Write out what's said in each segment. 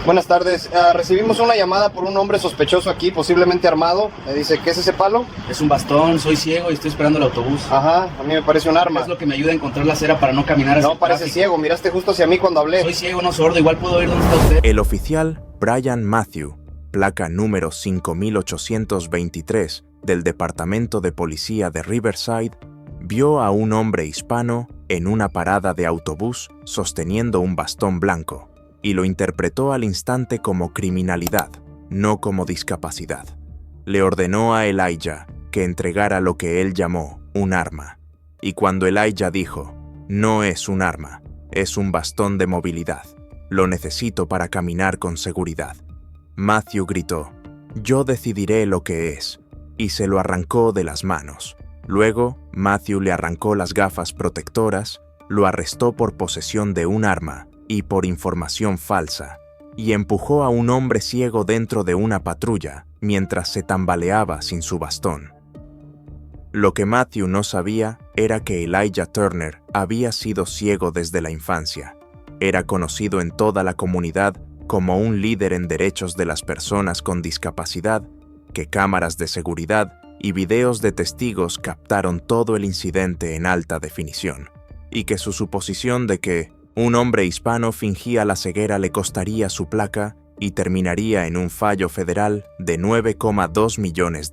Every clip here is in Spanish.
Buenas tardes. Recibimos una llamada por un hombre sospechoso aquí, posiblemente armado. Me dice, ¿qué es ese palo? Es un bastón, soy ciego y estoy esperando el autobús. Ajá, a mí me parece un arma. Es lo que me ayuda a encontrar la acera para no caminar hacia No, el parece tráfico. ciego. Miraste justo hacia mí cuando hablé. Soy ciego, no sordo, igual puedo oír dónde está usted. El oficial Brian Matthew, placa número 5823 del Departamento de Policía de Riverside, vio a un hombre hispano en una parada de autobús sosteniendo un bastón blanco y lo interpretó al instante como criminalidad, no como discapacidad. Le ordenó a Elijah que entregara lo que él llamó un arma. Y cuando Elijah dijo, no es un arma, es un bastón de movilidad, lo necesito para caminar con seguridad, Matthew gritó, yo decidiré lo que es, y se lo arrancó de las manos. Luego, Matthew le arrancó las gafas protectoras, lo arrestó por posesión de un arma y por información falsa, y empujó a un hombre ciego dentro de una patrulla mientras se tambaleaba sin su bastón. Lo que Matthew no sabía era que Elijah Turner había sido ciego desde la infancia. Era conocido en toda la comunidad como un líder en derechos de las personas con discapacidad, que cámaras de seguridad y videos de testigos captaron todo el incidente en alta definición, y que su suposición de que un hombre hispano fingía la ceguera le costaría su placa y terminaría en un fallo federal de $9,2 millones.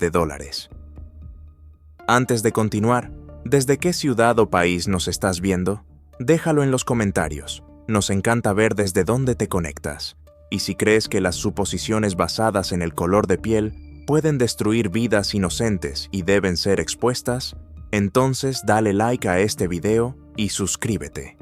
Antes de continuar, ¿desde qué ciudad o país nos estás viendo? Déjalo en los comentarios. Nos encanta ver desde dónde te conectas. Y si crees que las suposiciones basadas en el color de piel pueden destruir vidas inocentes y deben ser expuestas, entonces dale like a este video y suscríbete.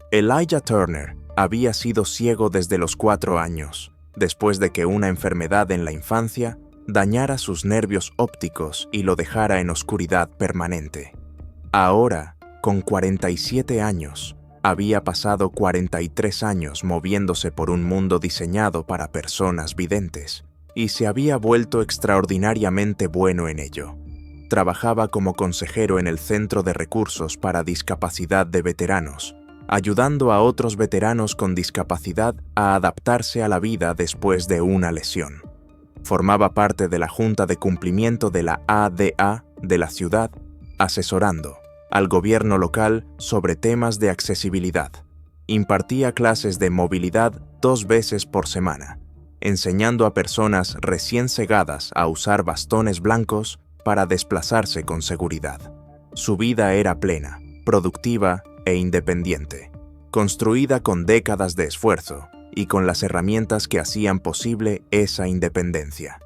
Elijah Turner había sido ciego desde los 4 años, después de que una enfermedad en la infancia dañara sus nervios ópticos y lo dejara en oscuridad permanente. Ahora, con 47 años, había pasado 43 años moviéndose por un mundo diseñado para personas videntes, y se había vuelto extraordinariamente bueno en ello. Trabajaba como consejero en el Centro de Recursos para Discapacidad de Veteranos, ayudando a otros veteranos con discapacidad a adaptarse a la vida después de una lesión. Formaba parte de la Junta de Cumplimiento de la ADA de la ciudad, asesorando al gobierno local sobre temas de accesibilidad. Impartía clases de movilidad 2 veces por semana, enseñando a personas recién cegadas a usar bastones blancos para desplazarse con seguridad. Su vida era plena, productiva e independiente, construida con décadas de esfuerzo y con las herramientas que hacían posible esa independencia.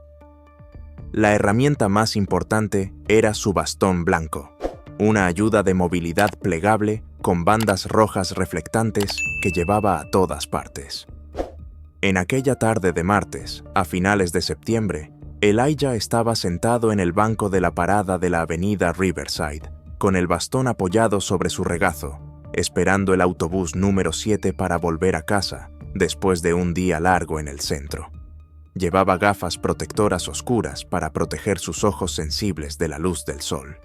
La herramienta más importante era su bastón blanco, una ayuda de movilidad plegable con bandas rojas reflectantes que llevaba a todas partes. En aquella tarde de martes, a finales de septiembre, Elijah estaba sentado en el banco de la parada de la avenida Riverside, con el bastón apoyado sobre su regazo, esperando el autobús número 7 para volver a casa, después de un día largo en el centro. Llevaba gafas protectoras oscuras para proteger sus ojos sensibles de la luz del sol.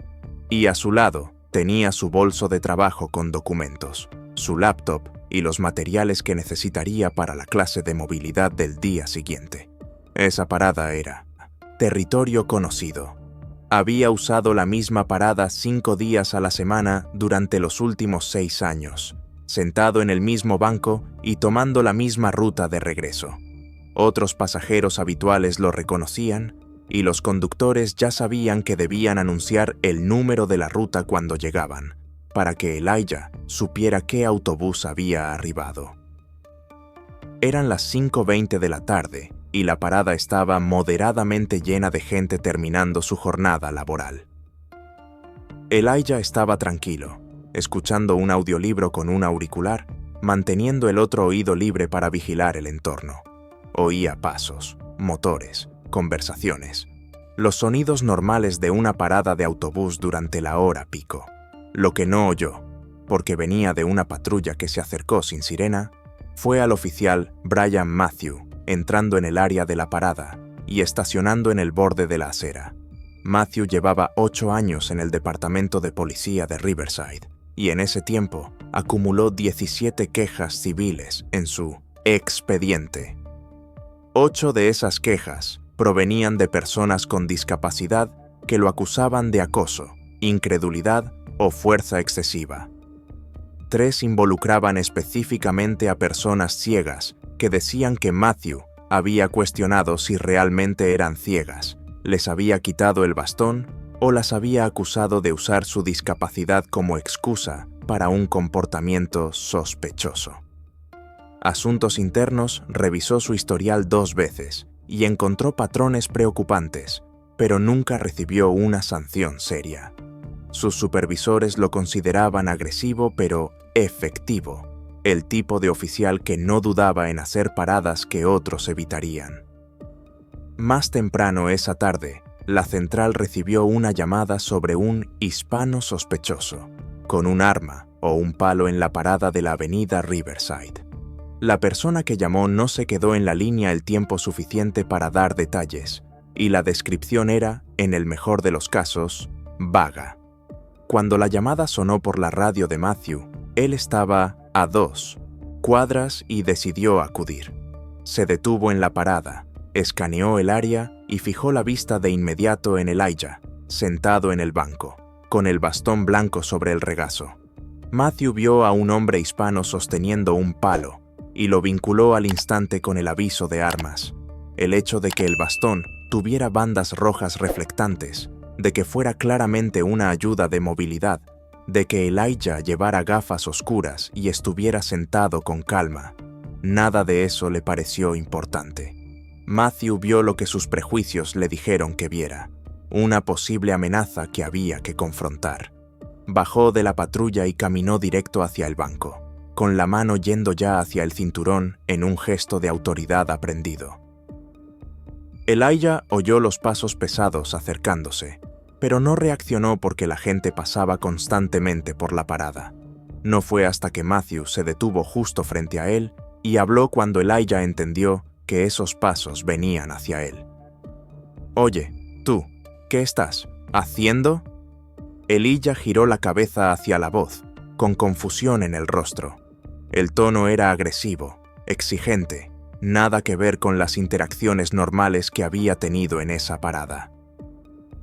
Y a su lado tenía su bolso de trabajo con documentos, su laptop y los materiales que necesitaría para la clase de movilidad del día siguiente. Esa parada era territorio conocido. Había usado la misma parada 5 días a la semana durante los últimos 6 años, sentado en el mismo banco y tomando la misma ruta de regreso. Otros pasajeros habituales lo reconocían y los conductores ya sabían que debían anunciar el número de la ruta cuando llegaban, para que Elijah supiera qué autobús había arribado. Eran las 5:20 de la tarde y la parada estaba moderadamente llena de gente terminando su jornada laboral. Elijah estaba tranquilo, escuchando un audiolibro con un auricular, manteniendo el otro oído libre para vigilar el entorno. Oía pasos, motores, conversaciones, los sonidos normales de una parada de autobús durante la hora pico. Lo que no oyó, porque venía de una patrulla que se acercó sin sirena, fue al oficial Brian Matthew, entrando en el área de la parada y estacionando en el borde de la acera. Matthew llevaba 8 años en el Departamento de Policía de Riverside y en ese tiempo acumuló 17 quejas civiles en su expediente. 8 de esas quejas provenían de personas con discapacidad que lo acusaban de acoso, incredulidad o fuerza excesiva. 3 involucraban específicamente a personas ciegas que decían que Matthew había cuestionado si realmente eran ciegas, les había quitado el bastón o las había acusado de usar su discapacidad como excusa para un comportamiento sospechoso. Asuntos Internos revisó su historial 2 veces y encontró patrones preocupantes, pero nunca recibió una sanción seria. Sus supervisores lo consideraban agresivo pero efectivo, el tipo de oficial que no dudaba en hacer paradas que otros evitarían. Más temprano esa tarde, la central recibió una llamada sobre un hispano sospechoso, con un arma o un palo en la parada de la avenida Riverside. La persona que llamó no se quedó en la línea el tiempo suficiente para dar detalles, y la descripción era, en el mejor de los casos, vaga. Cuando la llamada sonó por la radio de Matthew, él estaba a 2 cuadras y decidió acudir. Se detuvo en la parada, escaneó el área y fijó la vista de inmediato en Elijah, sentado en el banco, con el bastón blanco sobre el regazo. Matthew vio a un hombre hispano sosteniendo un palo y lo vinculó al instante con el aviso de armas. El hecho de que el bastón tuviera bandas rojas reflectantes, de que fuera claramente una ayuda de movilidad, de que Elijah llevara gafas oscuras y estuviera sentado con calma, nada de eso le pareció importante. Matthew vio lo que sus prejuicios le dijeron que viera, una posible amenaza que había que confrontar. Bajó de la patrulla y caminó directo hacia el banco, con la mano yendo ya hacia el cinturón en un gesto de autoridad aprendido. Elijah oyó los pasos pesados acercándose, pero no reaccionó porque la gente pasaba constantemente por la parada. No fue hasta que Matthew se detuvo justo frente a él y habló cuando Elijah entendió que esos pasos venían hacia él. «Oye, tú, ¿qué estás haciendo?» Elijah giró la cabeza hacia la voz, con confusión en el rostro. El tono era agresivo, exigente, nada que ver con las interacciones normales que había tenido en esa parada.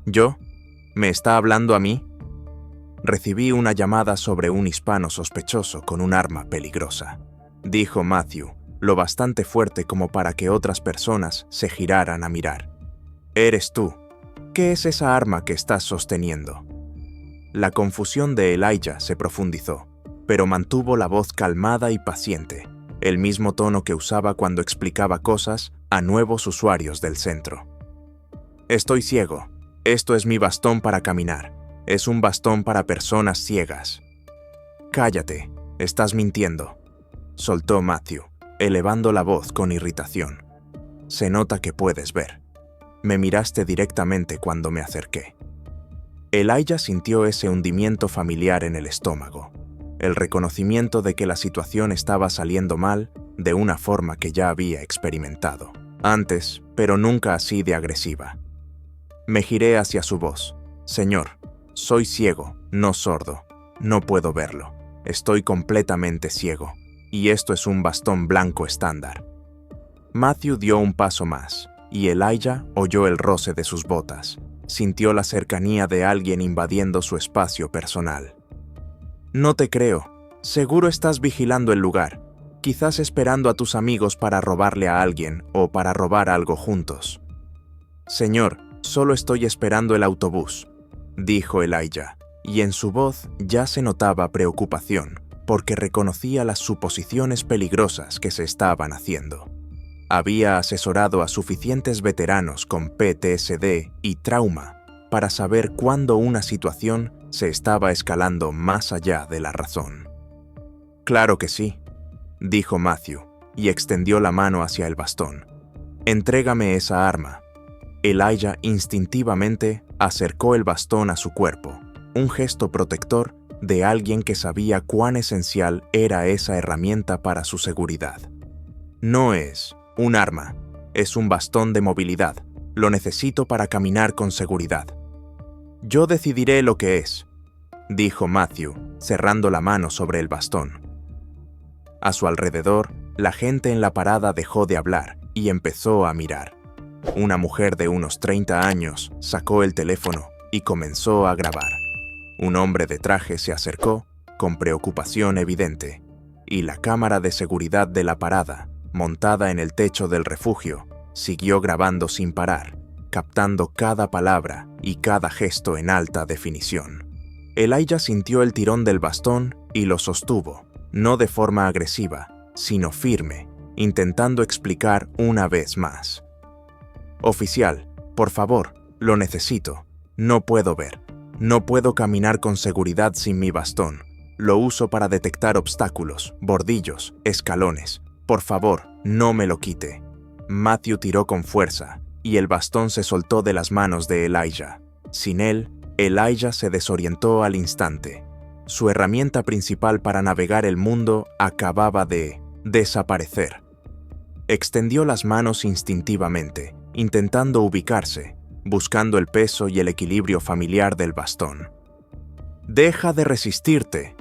«¿Yo? ¿Me está hablando a mí?» Recibí una llamada sobre un hispano sospechoso con un arma peligrosa, dijo Matthew, lo bastante fuerte como para que otras personas se giraran a mirar. «Eres tú. ¿Qué es esa arma que estás sosteniendo?» La confusión de Elijah se profundizó, pero mantuvo la voz calmada y paciente, el mismo tono que usaba cuando explicaba cosas a nuevos usuarios del centro. «Estoy ciego. Esto es mi bastón para caminar. Es un bastón para personas ciegas». «Cállate, estás mintiendo», soltó Matthew, elevando la voz con irritación. «Se nota que puedes ver. Me miraste directamente cuando me acerqué». Elijah sintió ese hundimiento familiar en el estómago, el reconocimiento de que la situación estaba saliendo mal de una forma que ya había experimentado antes, pero nunca así de agresiva. Me giré hacia su voz. «Señor, soy ciego, no sordo. No puedo verlo. Estoy completamente ciego, y esto es un bastón blanco estándar». Matthew dio un paso más, y Elijah oyó el roce de sus botas. Sintió la cercanía de alguien invadiendo su espacio personal. «No te creo. Seguro estás vigilando el lugar, quizás esperando a tus amigos para robarle a alguien o para robar algo juntos». «Señor, solo estoy esperando el autobús», dijo Elijah, y en su voz ya se notaba preocupación, porque reconocía las suposiciones peligrosas que se estaban haciendo. Había asesorado a suficientes veteranos con PTSD y trauma para saber cuándo una situación se estaba escalando más allá de la razón. «Claro que sí», dijo Matthew, y extendió la mano hacia el bastón. «Entrégame esa arma». Elijah instintivamente acercó el bastón a su cuerpo, un gesto protector de alguien que sabía cuán esencial era esa herramienta para su seguridad. «No es un arma, es un bastón de movilidad. Lo necesito para caminar con seguridad». «Yo decidiré lo que es», dijo Matthew, cerrando la mano sobre el bastón. A su alrededor, La gente en la parada dejó de hablar y empezó a mirar. Una mujer de unos 30 años sacó el teléfono y comenzó a grabar. Un hombre de traje se acercó, con preocupación evidente, y la cámara de seguridad de la parada, montada en el techo del refugio, siguió grabando sin parar, captando cada palabra y cada gesto en alta definición. Elijah sintió el tirón del bastón y lo sostuvo, no de forma agresiva, sino firme, intentando explicar una vez más. «Oficial, por favor, lo necesito. No puedo ver. No puedo caminar con seguridad sin mi bastón. Lo uso para detectar obstáculos, bordillos, escalones. Por favor, no me lo quite». Matthew tiró con fuerza, y el bastón se soltó de las manos de Elijah. Sin él, Elijah se desorientó al instante. Su herramienta principal para navegar el mundo acababa de desaparecer. Extendió las manos instintivamente, intentando ubicarse, buscando el peso y el equilibrio familiar del bastón. «Deja de resistirte»,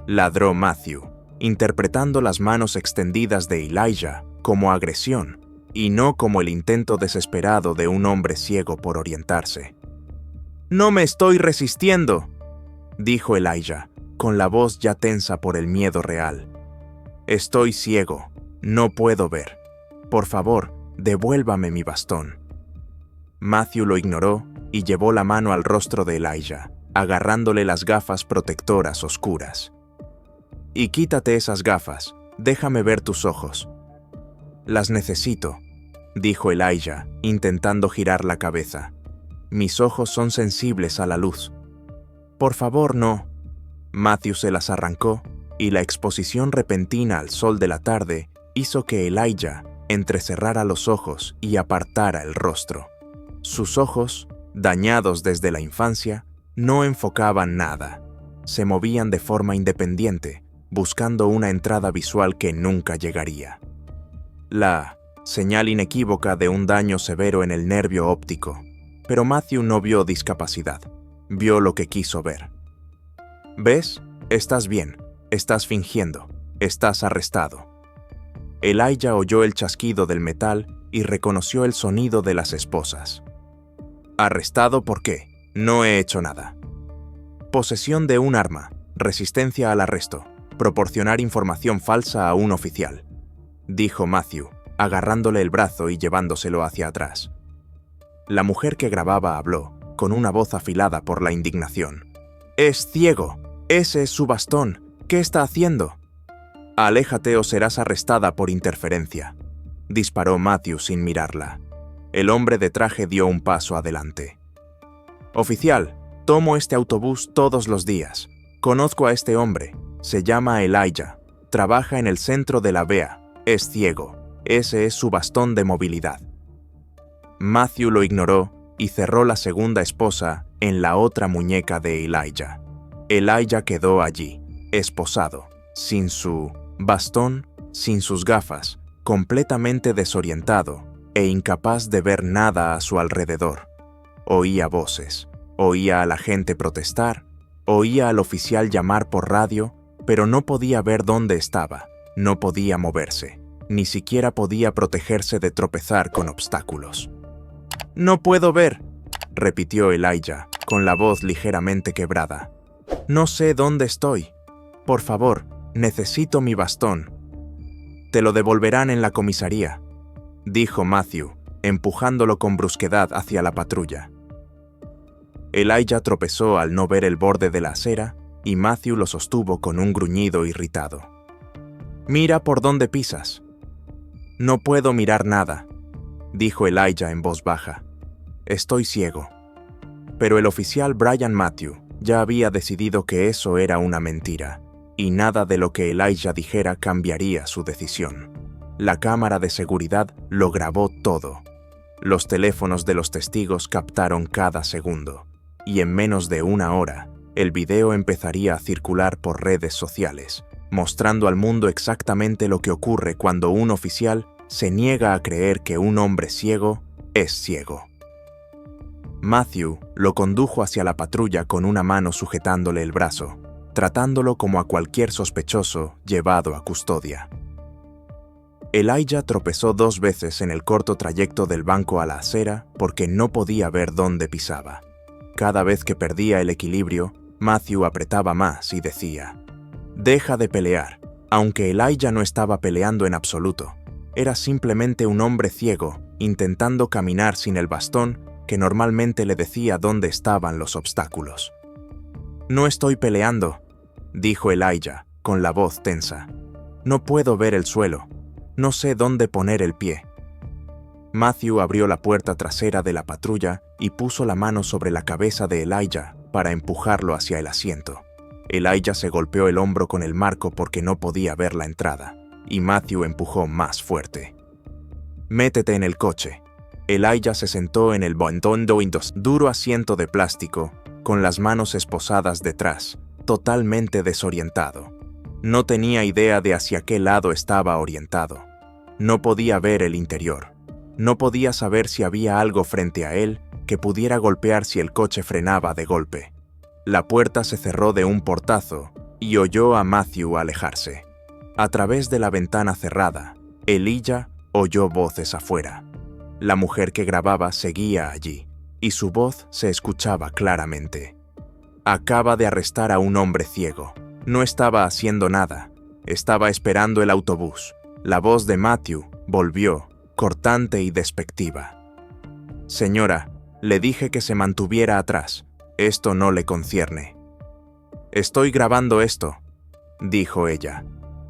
ladró Matthew, interpretando las manos extendidas de Elijah como agresión y no como el intento desesperado de un hombre ciego por orientarse. «No me estoy resistiendo», dijo Elijah, con la voz ya tensa por el miedo real. «Estoy ciego, no puedo ver. Por favor, devuélvame mi bastón». Matthew lo ignoró y llevó la mano al rostro de Elijah, agarrándole las gafas protectoras oscuras. «Y quítate esas gafas, déjame ver tus ojos». «Las necesito», dijo Elijah, intentando girar la cabeza. «Mis ojos son sensibles a la luz». «Por favor, no». Matthew se las arrancó, y la exposición repentina al sol de la tarde hizo que Elijah entrecerrara los ojos y apartara el rostro. Sus ojos, dañados desde la infancia, no enfocaban nada. Se movían de forma independiente, buscando una entrada visual que nunca llegaría. La señal inequívoca de un daño severo en el nervio óptico. Pero Matthew no vio discapacidad. Vio lo que quiso ver. «¿Ves? Estás bien. Estás fingiendo. Estás arrestado». Elijah oyó el chasquido del metal y reconoció el sonido de las esposas. «¿Arrestado por qué? No he hecho nada». «Posesión de un arma, resistencia al arresto, proporcionar información falsa a un oficial», dijo Matthew, agarrándole el brazo y llevándoselo hacia atrás. La mujer que grababa habló, con una voz afilada por la indignación. «Es ciego. Ese es su bastón. ¿Qué está haciendo?» «Aléjate o serás arrestada por interferencia», disparó Matthew sin mirarla. El hombre de traje dio un paso adelante. «Oficial, tomo este autobús todos los días. Conozco a este hombre. Se llama Elijah. Trabaja en el centro de la BEA. Es ciego. Ese es su bastón de movilidad». Matthew lo ignoró y cerró la segunda esposa en la otra muñeca de Elijah. Elijah quedó allí, esposado, sin su bastón, sin sus gafas, completamente desorientado e incapaz de ver nada a su alrededor. Oía voces, oía a la gente protestar, oía al oficial llamar por radio, pero no podía ver dónde estaba, no podía moverse, ni siquiera podía protegerse de tropezar con obstáculos. «No puedo ver», repitió Elijah, con la voz ligeramente quebrada. «No sé dónde estoy. Por favor, necesito mi bastón». «Te lo devolverán en la comisaría», dijo Matthew, empujándolo con brusquedad hacia la patrulla. Elijah tropezó al no ver el borde de la acera y Matthew lo sostuvo con un gruñido irritado. «Mira por dónde pisas». «No puedo mirar nada», dijo Elijah en voz baja. «Estoy ciego». Pero el oficial Brian Matthew ya había decidido que eso era una mentira, y nada de lo que Elijah dijera cambiaría su decisión. La cámara de seguridad lo grabó todo. Los teléfonos de los testigos captaron cada segundo, y en menos de una hora, el video empezaría a circular por redes sociales, mostrando al mundo exactamente lo que ocurre cuando un oficial se niega a creer que un hombre ciego es ciego. Matthew lo condujo hacia la patrulla con una mano sujetándole el brazo, tratándolo como a cualquier sospechoso llevado a custodia. Elijah tropezó 2 veces en el corto trayecto del banco a la acera porque no podía ver dónde pisaba. Cada vez que perdía el equilibrio, Matthew apretaba más y decía: «Deja de pelear». Aunque Elijah no estaba peleando en absoluto, era simplemente un hombre ciego intentando caminar sin el bastón que normalmente le decía dónde estaban los obstáculos. «No estoy peleando», dijo Elijah, con la voz tensa. «No puedo ver el suelo. No sé dónde poner el pie». Matthew abrió la puerta trasera de la patrulla y puso la mano sobre la cabeza de Elijah para empujarlo hacia el asiento. Elijah se golpeó el hombro con el marco porque no podía ver la entrada, y Matthew empujó más fuerte. «Métete en el coche». Elijah se sentó en el duro asiento de plástico, con las manos esposadas detrás, totalmente desorientado. No tenía idea de hacia qué lado estaba orientado. No podía ver el interior. No podía saber si había algo frente a él que pudiera golpear si el coche frenaba de golpe. La puerta se cerró de un portazo y oyó a Matthew alejarse. A través de la ventana cerrada, Elijah oyó voces afuera. La mujer que grababa seguía allí, y su voz se escuchaba claramente. «Acaba de arrestar a un hombre ciego. No estaba haciendo nada. Estaba esperando el autobús». La voz de Matthew volvió, cortante y despectiva. «Señora, le dije que se mantuviera atrás. Esto no le concierne». «Estoy grabando esto», dijo ella.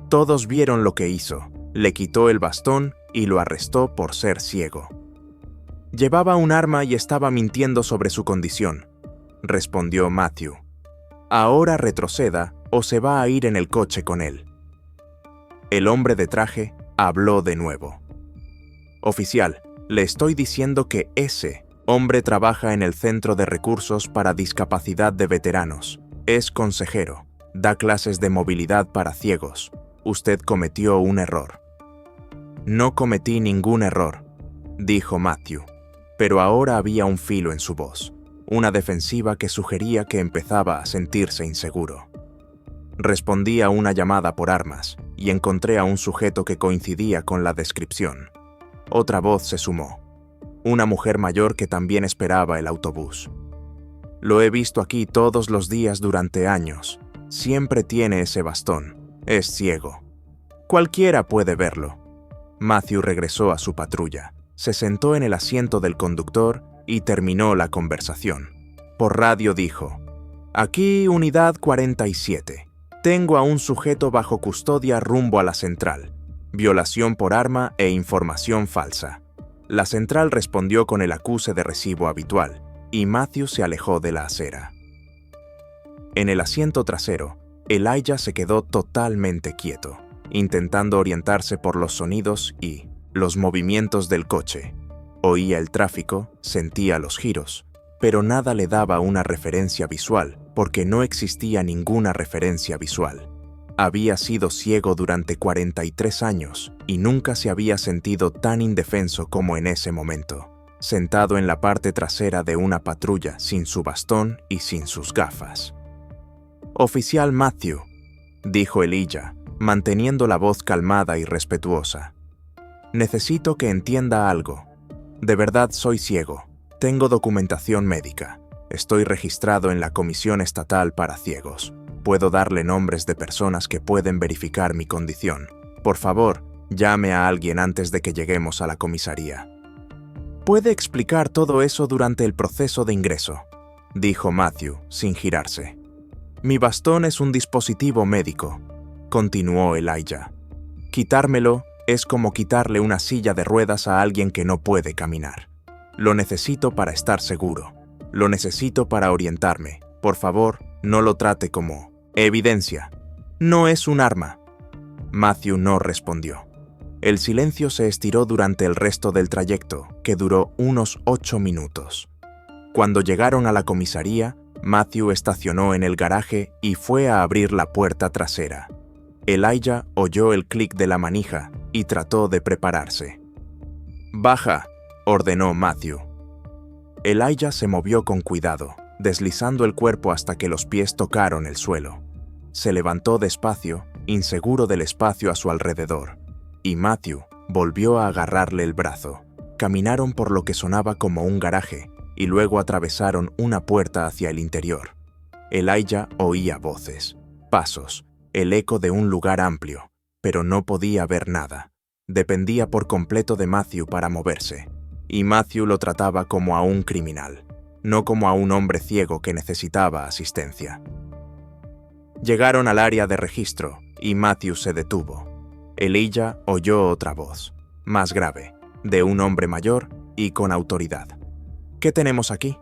Todos vieron lo que hizo. Le quitó el bastón y lo arrestó por ser ciego. «Llevaba un arma y estaba mintiendo sobre su condición», respondió Matthew. «Ahora retroceda o se va a ir en el coche con él». El hombre de traje habló de nuevo. «Oficial, le estoy diciendo que ese hombre trabaja en el Centro de Recursos para Discapacidad de Veteranos. Es consejero. Da clases de movilidad para ciegos. Usted cometió un error». «No cometí ningún error», dijo Matthew, pero ahora había un filo en su voz, una defensiva que sugería que empezaba a sentirse inseguro. «Respondí a una llamada por armas y encontré a un sujeto que coincidía con la descripción». Otra voz se sumó, una mujer mayor que también esperaba el autobús. «Lo he visto aquí todos los días durante años. Siempre tiene ese bastón. Es ciego. Cualquiera puede verlo». Matthew regresó a su patrulla, se sentó en el asiento del conductor y terminó la conversación. Por radio dijo: «Aquí, unidad 47. Tengo a un sujeto bajo custodia rumbo a la central. Violación por arma e información falsa». La central respondió con el acuse de recibo habitual, y Matthew se alejó de la acera. En el asiento trasero, Elijah se quedó totalmente quieto, intentando orientarse por los sonidos y los movimientos del coche. Oía el tráfico, sentía los giros, pero nada le daba una referencia visual, porque no existía ninguna referencia visual. Había sido ciego durante 43 años y nunca se había sentido tan indefenso como en ese momento, sentado en la parte trasera de una patrulla sin su bastón y sin sus gafas. «Oficial Matthew», dijo Elijah, manteniendo la voz calmada y respetuosa. «Necesito que entienda algo. De verdad soy ciego. Tengo documentación médica. Estoy registrado en la Comisión Estatal para Ciegos. Puedo darle nombres de personas que pueden verificar mi condición. Por favor, llame a alguien antes de que lleguemos a la comisaría». «Puede explicar todo eso durante el proceso de ingreso», dijo Matthew, sin girarse. «Mi bastón es un dispositivo médico», continuó Elijah. «Quitármelo es como quitarle una silla de ruedas a alguien que no puede caminar. Lo necesito para estar seguro. Lo necesito para orientarme. Por favor, no lo trate como evidencia. No es un arma». Matthew no respondió. El silencio se estiró durante el resto del trayecto, que duró unos 8 minutos. Cuando llegaron a la comisaría, Matthew estacionó en el garaje y fue a abrir la puerta trasera. Elijah oyó el clic de la manija y trató de prepararse. «Baja», ordenó Matthew. Elijah se movió con cuidado, deslizando el cuerpo hasta que los pies tocaron el suelo. Se levantó despacio, inseguro del espacio a su alrededor, y Matthew volvió a agarrarle el brazo. Caminaron por lo que sonaba como un garaje y luego atravesaron una puerta hacia el interior. Elijah oía voces, pasos, el eco de un lugar amplio, pero no podía ver nada. Dependía por completo de Matthew para moverse, y Matthew lo trataba como a un criminal, no como a un hombre ciego que necesitaba asistencia. Llegaron al área de registro y Matthew se detuvo. Elijah oyó otra voz, más grave, de un hombre mayor y con autoridad. ¿Qué tenemos aquí?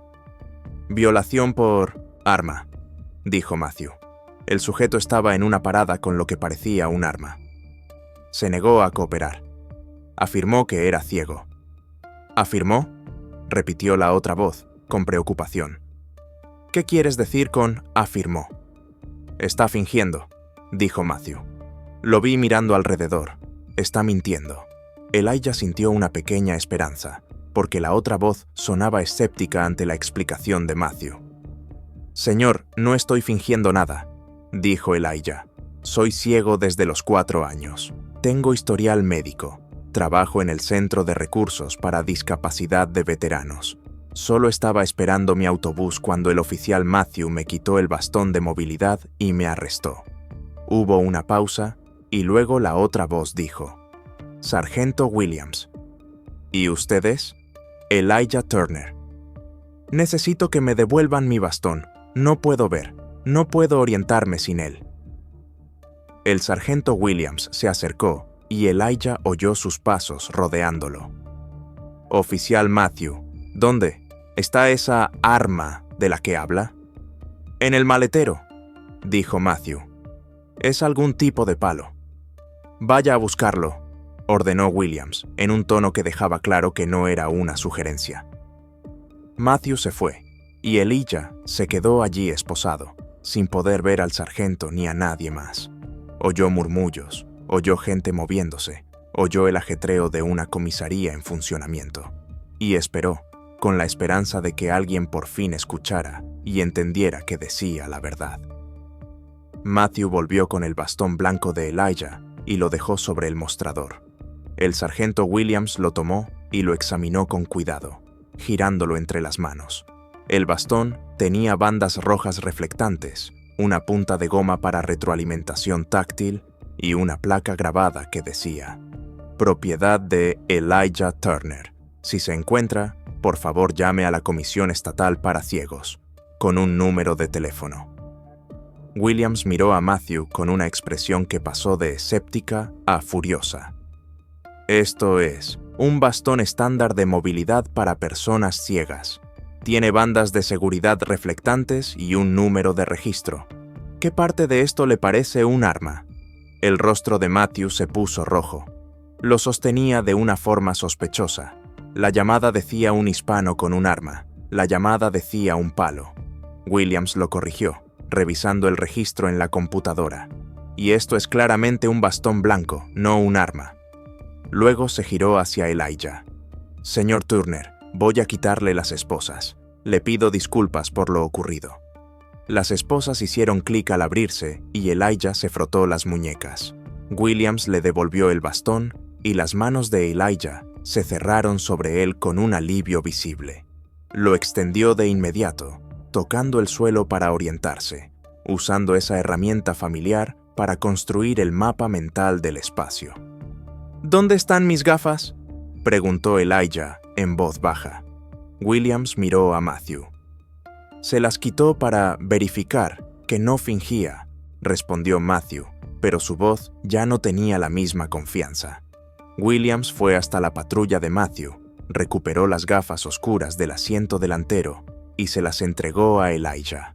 Violación por arma, dijo Matthew. El sujeto estaba en una parada con lo que parecía un arma. Se negó a cooperar. Afirmó que era ciego. ¿Afirmó?, repitió la otra voz, con preocupación. ¿Qué quieres decir con afirmó? Está fingiendo, dijo Matthew. Lo vi mirando alrededor. Está mintiendo. Elijah sintió una pequeña esperanza, porque la otra voz sonaba escéptica ante la explicación de Matthew. Señor, no estoy fingiendo nada, dijo Elijah. Soy ciego desde los 4 años. Tengo historial médico. Trabajo en el Centro de Recursos para Discapacidad de Veteranos. Solo estaba esperando mi autobús cuando el oficial Matthew me quitó el bastón de movilidad y me arrestó. Hubo una pausa y luego la otra voz dijo: Sargento Williams. ¿Y ustedes? Elijah Turner. Necesito que me devuelvan mi bastón. No puedo ver. No puedo orientarme sin él. El sargento Williams se acercó y Elijah oyó sus pasos rodeándolo. Oficial Matthew, ¿dónde está esa arma de la que habla? En el maletero, dijo Matthew. Es algún tipo de palo. Vaya a buscarlo, ordenó Williams, en un tono que dejaba claro que no era una sugerencia. Matthew se fue, y Elijah se quedó allí esposado, sin poder ver al sargento ni a nadie más. Oyó murmullos, oyó gente moviéndose, oyó el ajetreo de una comisaría en funcionamiento, y esperó, con la esperanza de que alguien por fin escuchara y entendiera que decía la verdad. Matthew volvió con el bastón blanco de Elijah y lo dejó sobre el mostrador. El sargento Williams lo tomó y lo examinó con cuidado, girándolo entre las manos. El bastón tenía bandas rojas reflectantes, una punta de goma para retroalimentación táctil y una placa grabada que decía: propiedad de Elijah Turner. Si se encuentra, por favor llame a la Comisión Estatal para Ciegos, con un número de teléfono. Williams miró a Matthew con una expresión que pasó de escéptica a furiosa. Esto es un bastón estándar de movilidad para personas ciegas. Tiene bandas de seguridad reflectantes y un número de registro. ¿Qué parte de esto le parece un arma? El rostro de Matthew se puso rojo. Lo sostenía de una forma sospechosa. La llamada decía un hispano con un arma. La llamada decía un palo. Williams lo corrigió, revisando el registro en la computadora. Y esto es claramente un bastón blanco, no un arma. Luego se giró hacia Elijah. Señor Turner, voy a quitarle las esposas. Le pido disculpas por lo ocurrido. Las esposas hicieron clic al abrirse y Elijah se frotó las muñecas. Williams le devolvió el bastón y las manos de Elijah se cerraron sobre él con un alivio visible. Lo extendió de inmediato, tocando el suelo para orientarse, usando esa herramienta familiar para construir el mapa mental del espacio. ¿Dónde están mis gafas?, preguntó Elijah en voz baja. Williams miró a Matthew. Se las quitó para verificar que no fingía, respondió Matthew, pero su voz ya no tenía la misma confianza. Williams fue hasta la patrulla de Matthew, recuperó las gafas oscuras del asiento delantero y se las entregó a Elijah.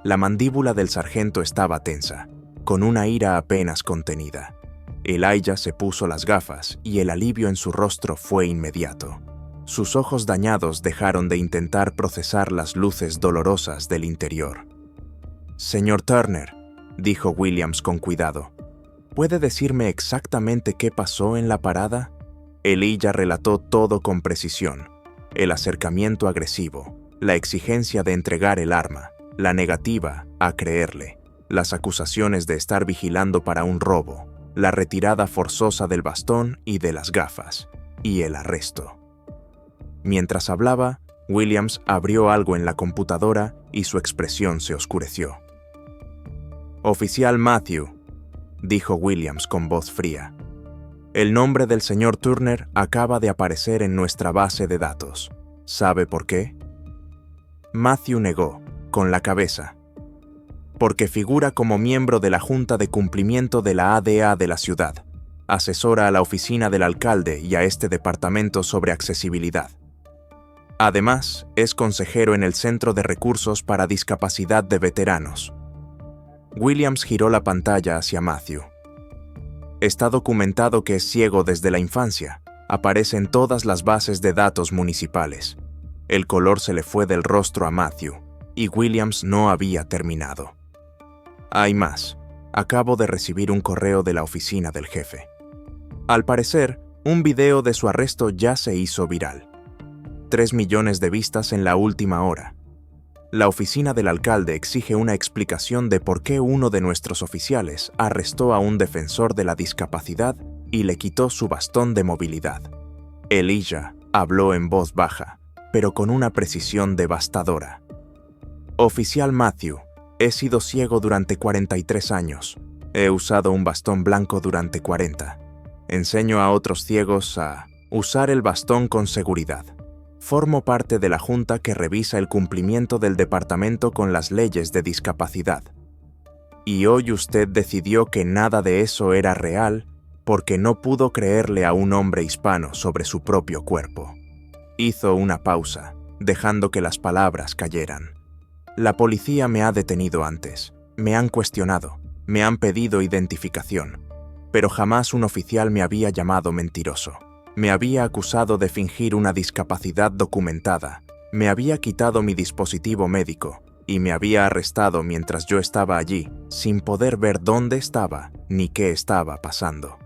La mandíbula del sargento estaba tensa, con una ira apenas contenida. Elijah se puso las gafas y el alivio en su rostro fue inmediato. Sus ojos dañados dejaron de intentar procesar las luces dolorosas del interior. Señor Turner, dijo Williams con cuidado, ¿puede decirme exactamente qué pasó en la parada? Elijah relató todo con precisión: el acercamiento agresivo, la exigencia de entregar el arma, la negativa a creerle, las acusaciones de estar vigilando para un robo, la retirada forzosa del bastón y de las gafas, y el arresto. Mientras hablaba, Williams abrió algo en la computadora y su expresión se oscureció. «Oficial Matthew», dijo Williams con voz fría. «El nombre del señor Turner acaba de aparecer en nuestra base de datos. ¿Sabe por qué?» Matthew negó, con la cabeza. «Porque figura como miembro de la Junta de Cumplimiento de la ADA de la ciudad. Asesora a la oficina del alcalde y a este departamento sobre accesibilidad. Además, es consejero en el Centro de Recursos para Discapacidad de Veteranos». Williams giró la pantalla hacia Matthew. «Está documentado que es ciego desde la infancia. Aparece en todas las bases de datos municipales». El color se le fue del rostro a Matthew, y Williams no había terminado. «Hay más. Acabo de recibir un correo de la oficina del jefe. Al parecer, un video de su arresto ya se hizo viral. 3 millones de vistas en la última hora. La oficina del alcalde exige una explicación de por qué uno de nuestros oficiales arrestó a un defensor de la discapacidad y le quitó su bastón de movilidad». Elijah habló en voz baja, pero con una precisión devastadora. «Oficial Matthew, he sido ciego durante 43 años. He usado un bastón blanco durante 40. Enseño a otros ciegos a usar el bastón con seguridad. Formo parte de la junta que revisa el cumplimiento del departamento con las leyes de discapacidad. Y hoy usted decidió que nada de eso era real porque no pudo creerle a un hombre hispano sobre su propio cuerpo». Hizo una pausa, dejando que las palabras cayeran. «La policía me ha detenido antes, me han cuestionado, me han pedido identificación, pero jamás un oficial me había llamado mentiroso. Me había acusado de fingir una discapacidad documentada, me había quitado mi dispositivo médico y me había arrestado mientras yo estaba allí, sin poder ver dónde estaba ni qué estaba pasando».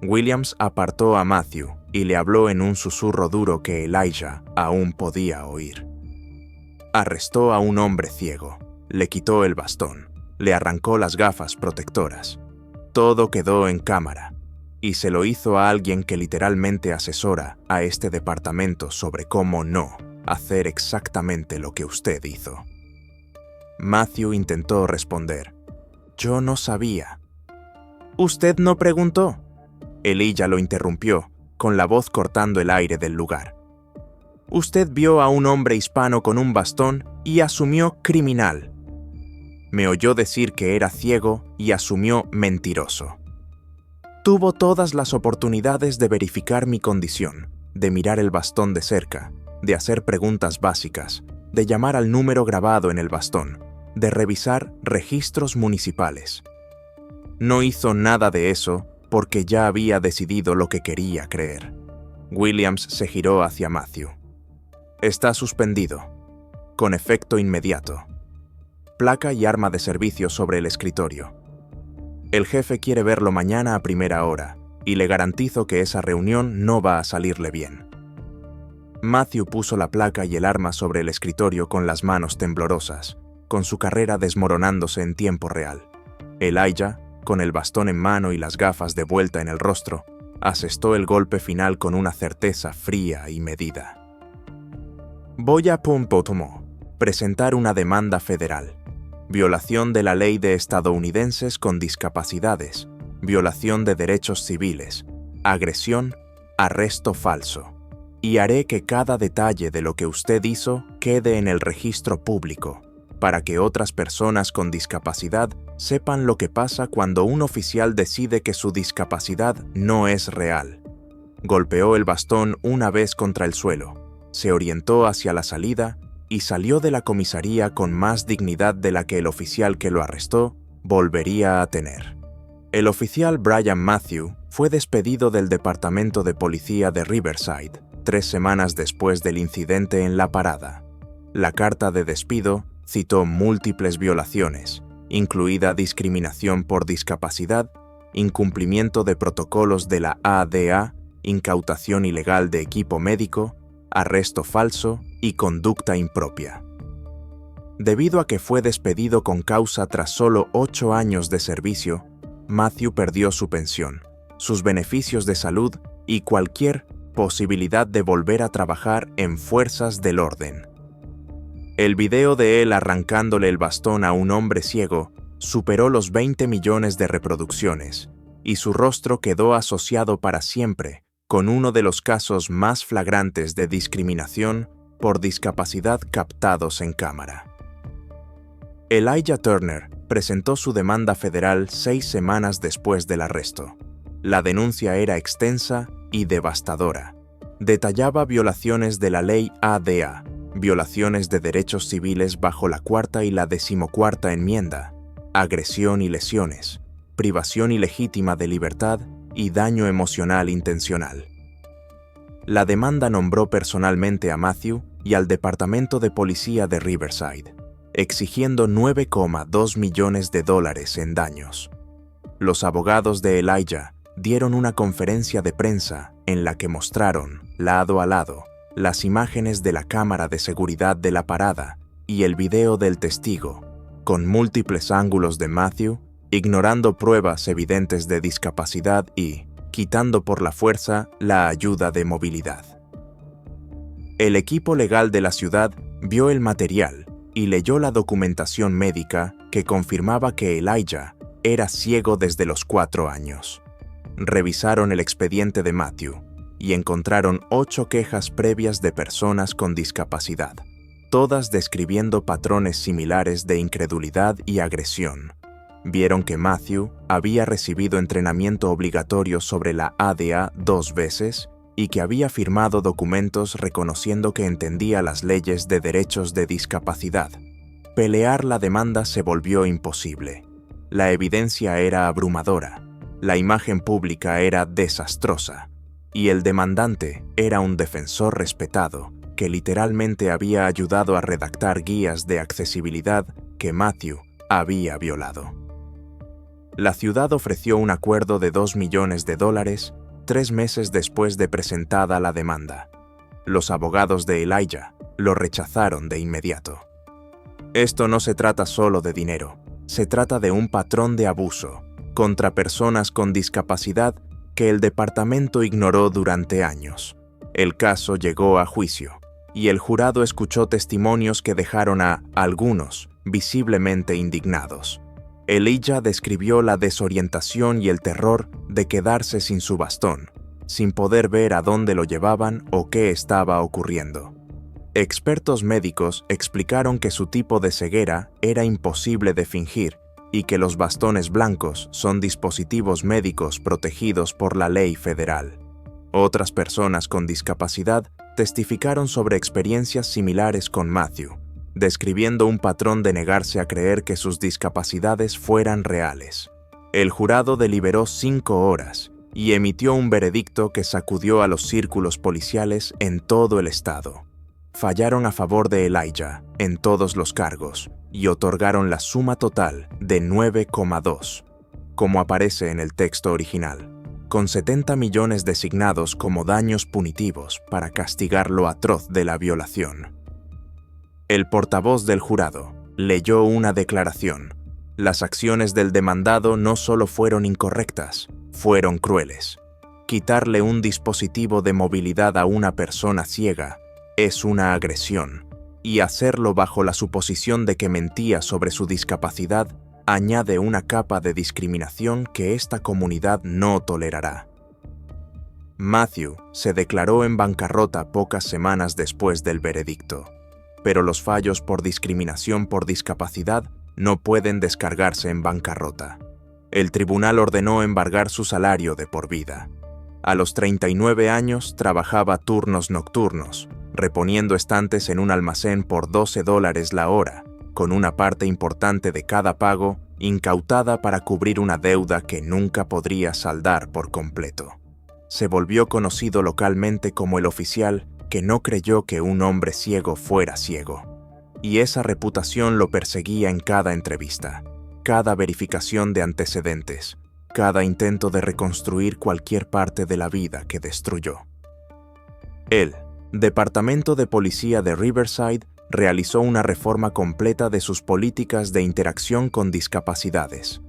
Williams apartó a Matthew y le habló en un susurro duro que Elijah aún podía oír. «Arrestó a un hombre ciego, le quitó el bastón, le arrancó las gafas protectoras. Todo quedó en cámara, y se lo hizo a alguien que literalmente asesora a este departamento sobre cómo no hacer exactamente lo que usted hizo». Matthew intentó responder. «Yo no sabía». «¿Usted no preguntó?». Elijah lo interrumpió, con la voz cortando el aire del lugar. «Usted vio a un hombre hispano con un bastón y asumió criminal. Me oyó decir que era ciego y asumió mentiroso. Tuvo todas las oportunidades de verificar mi condición, de mirar el bastón de cerca, de hacer preguntas básicas, de llamar al número grabado en el bastón, de revisar registros municipales. No hizo nada de eso porque ya había decidido lo que quería creer». Williams se giró hacia Matthew. «Está suspendido, con efecto inmediato. Placa y arma de servicio sobre el escritorio. El jefe quiere verlo mañana a primera hora, y le garantizo que esa reunión no va a salirle bien». Matthew puso la placa y el arma sobre el escritorio con las manos temblorosas, con su carrera desmoronándose en tiempo real. Elijah, con el bastón en mano y las gafas de vuelta en el rostro, asestó el golpe final con una certeza fría y medida. «Voy a presentar una demanda federal. Violación de la ley de estadounidenses con discapacidades, violación de derechos civiles, agresión, arresto falso. Y haré que cada detalle de lo que usted hizo quede en el registro público, para que otras personas con discapacidad sepan lo que pasa cuando un oficial decide que su discapacidad no es real». Golpeó el bastón una vez contra el suelo, se orientó hacia la salida y salió de la comisaría con más dignidad de la que el oficial que lo arrestó volvería a tener. El oficial Brian Matthew fue despedido del departamento de policía de Riverside 3 semanas después del incidente en la parada. La carta de despido citó múltiples violaciones, incluida discriminación por discapacidad, incumplimiento de protocolos de la ADA, incautación ilegal de equipo médico, arresto falso y conducta impropia. Debido a que fue despedido con causa tras solo 8 años de servicio, Matthew perdió su pensión, sus beneficios de salud y cualquier posibilidad de volver a trabajar en fuerzas del orden. El video de él arrancándole el bastón a un hombre ciego superó los 20 millones de reproducciones y su rostro quedó asociado para siempre con uno de los casos más flagrantes de discriminación por discapacidad captados en cámara. Elijah Turner presentó su demanda federal 6 semanas después del arresto. La denuncia era extensa y devastadora. Detallaba violaciones de la ley ADA, violaciones de derechos civiles bajo la Cuarta y la 14ª enmienda, agresión y lesiones, privación ilegítima de libertad y daño emocional intencional. La demanda nombró personalmente a Matthew y al Departamento de Policía de Riverside, exigiendo $9,2 millones en daños. Los abogados de Elijah dieron una conferencia de prensa en la que mostraron, lado a lado, las imágenes de la cámara de seguridad de la parada y el video del testigo, con múltiples ángulos de Matthew, ignorando pruebas evidentes de discapacidad y quitando por la fuerza la ayuda de movilidad. El equipo legal de la ciudad vio el material y leyó la documentación médica que confirmaba que Elijah era ciego desde los 4 años. Revisaron el expediente de Matthew y encontraron 8 quejas previas de personas con discapacidad, todas describiendo patrones similares de incredulidad y agresión. Vieron que Matthew había recibido entrenamiento obligatorio sobre la ADA 2 veces y que había firmado documentos reconociendo que entendía las leyes de derechos de discapacidad. Pelear la demanda se volvió imposible. La evidencia era abrumadora, la imagen pública era desastrosa, y el demandante era un defensor respetado que literalmente había ayudado a redactar guías de accesibilidad que Matthew había violado. La ciudad ofreció un acuerdo de $2 millones 3 meses después de presentada la demanda. Los abogados de Elijah lo rechazaron de inmediato. Esto no se trata solo de dinero, se trata de un patrón de abuso contra personas con discapacidad que el departamento ignoró durante años. El caso llegó a juicio, y el jurado escuchó testimonios que dejaron a algunos visiblemente indignados. Elijah describió la desorientación y el terror de quedarse sin su bastón, sin poder ver a dónde lo llevaban o qué estaba ocurriendo. Expertos médicos explicaron que su tipo de ceguera era imposible de fingir y que los bastones blancos son dispositivos médicos protegidos por la ley federal. Otras personas con discapacidad testificaron sobre experiencias similares con Matthew, describiendo un patrón de negarse a creer que sus discapacidades fueran reales. El jurado deliberó 5 horas y emitió un veredicto que sacudió a los círculos policiales en todo el estado. Fallaron a favor de Elijah en todos los cargos y otorgaron la suma total de 9,2, como aparece en el texto original, con 70 millones designados como daños punitivos para castigar lo atroz de la violación. El portavoz del jurado leyó una declaración. Las acciones del demandado no solo fueron incorrectas, fueron crueles. Quitarle un dispositivo de movilidad a una persona ciega es una agresión, y hacerlo bajo la suposición de que mentía sobre su discapacidad añade una capa de discriminación que esta comunidad no tolerará. Matthew se declaró en bancarrota pocas semanas después del veredicto, pero los fallos por discriminación por discapacidad no pueden descargarse en bancarrota. El tribunal ordenó embargar su salario de por vida. A los 39 años trabajaba turnos nocturnos, reponiendo estantes en un almacén por $12 la hora, con una parte importante de cada pago incautada para cubrir una deuda que nunca podría saldar por completo. Se volvió conocido localmente como el oficial que no creyó que un hombre ciego fuera ciego, y esa reputación lo perseguía en cada entrevista, cada verificación de antecedentes, cada intento de reconstruir cualquier parte de la vida que destruyó. El Departamento de Policía de Riverside realizó una reforma completa de sus políticas de interacción con discapacidades.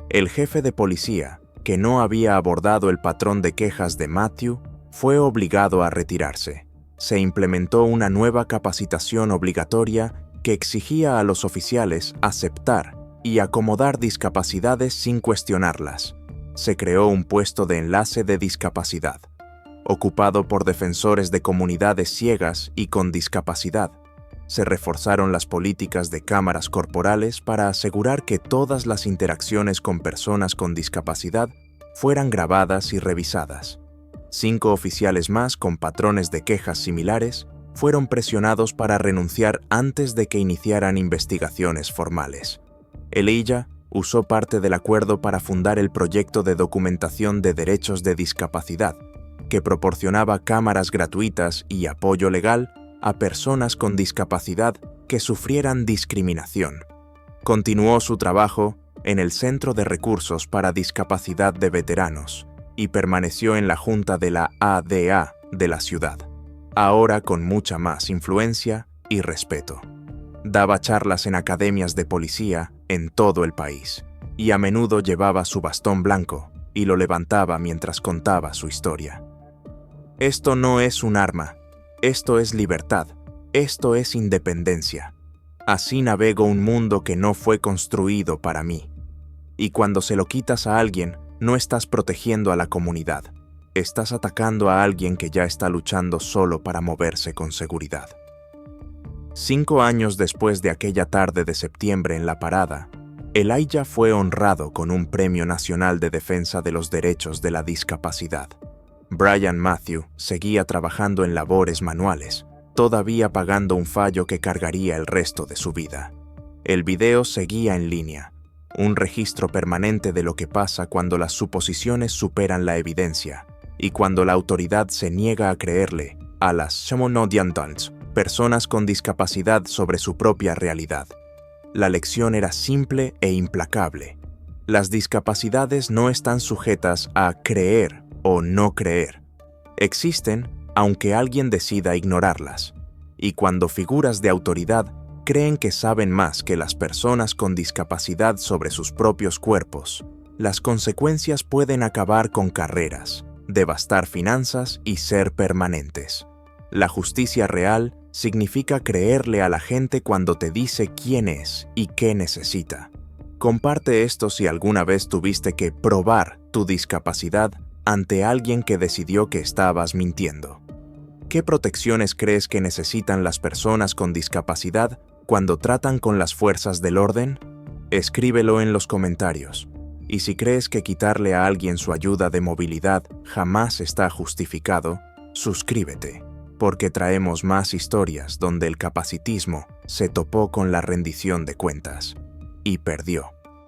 El jefe de policía, que no había abordado el patrón de quejas de Matthew, fue obligado a retirarse. Se implementó una nueva capacitación obligatoria que exigía a los oficiales aceptar y acomodar discapacidades sin cuestionarlas. Se creó un puesto de enlace de discapacidad, ocupado por defensores de comunidades ciegas y con discapacidad. Se reforzaron las políticas de cámaras corporales para asegurar que todas las interacciones con personas con discapacidad fueran grabadas y revisadas. 5 oficiales más con patrones de quejas similares fueron presionados para renunciar antes de que iniciaran investigaciones formales. Elijah usó parte del acuerdo para fundar el proyecto de documentación de derechos de discapacidad, que proporcionaba cámaras gratuitas y apoyo legal a personas con discapacidad que sufrieran discriminación. Continuó su trabajo en el Centro de Recursos para Discapacidad de Veteranos y permaneció en la junta de la ADA de la ciudad, ahora con mucha más influencia y respeto. Daba charlas en academias de policía en todo el país y a menudo llevaba su bastón blanco y lo levantaba mientras contaba su historia. Esto no es un arma, esto es libertad, esto es independencia. Así navego un mundo que no fue construido para mí. Y cuando se lo quitas a alguien, no estás protegiendo a la comunidad, estás atacando a alguien que ya está luchando solo para moverse con seguridad. 5 años después de aquella tarde de septiembre en la parada, Elijah fue honrado con un Premio Nacional de Defensa de los Derechos de la Discapacidad. Brian Matthew seguía trabajando en labores manuales, todavía pagando un fallo que cargaría el resto de su vida. El video seguía en línea, un registro permanente de lo que pasa cuando las suposiciones superan la evidencia y cuando la autoridad se niega a creerle a las Shamonodiantals, personas con discapacidad, sobre su propia realidad. La lección era simple e implacable. Las discapacidades no están sujetas a creer o no creer. Existen aunque alguien decida ignorarlas. Y cuando figuras de autoridad creen que saben más que las personas con discapacidad sobre sus propios cuerpos, las consecuencias pueden acabar con carreras, devastar finanzas y ser permanentes. La justicia real significa creerle a la gente cuando te dice quién es y qué necesita. Comparte esto si alguna vez tuviste que probar tu discapacidad ante alguien que decidió que estabas mintiendo. ¿Qué protecciones crees que necesitan las personas con discapacidad cuando tratan con las fuerzas del orden? Escríbelo en los comentarios. Y si crees que quitarle a alguien su ayuda de movilidad jamás está justificado, suscríbete, porque traemos más historias donde el capacitismo se topó con la rendición de cuentas y perdió.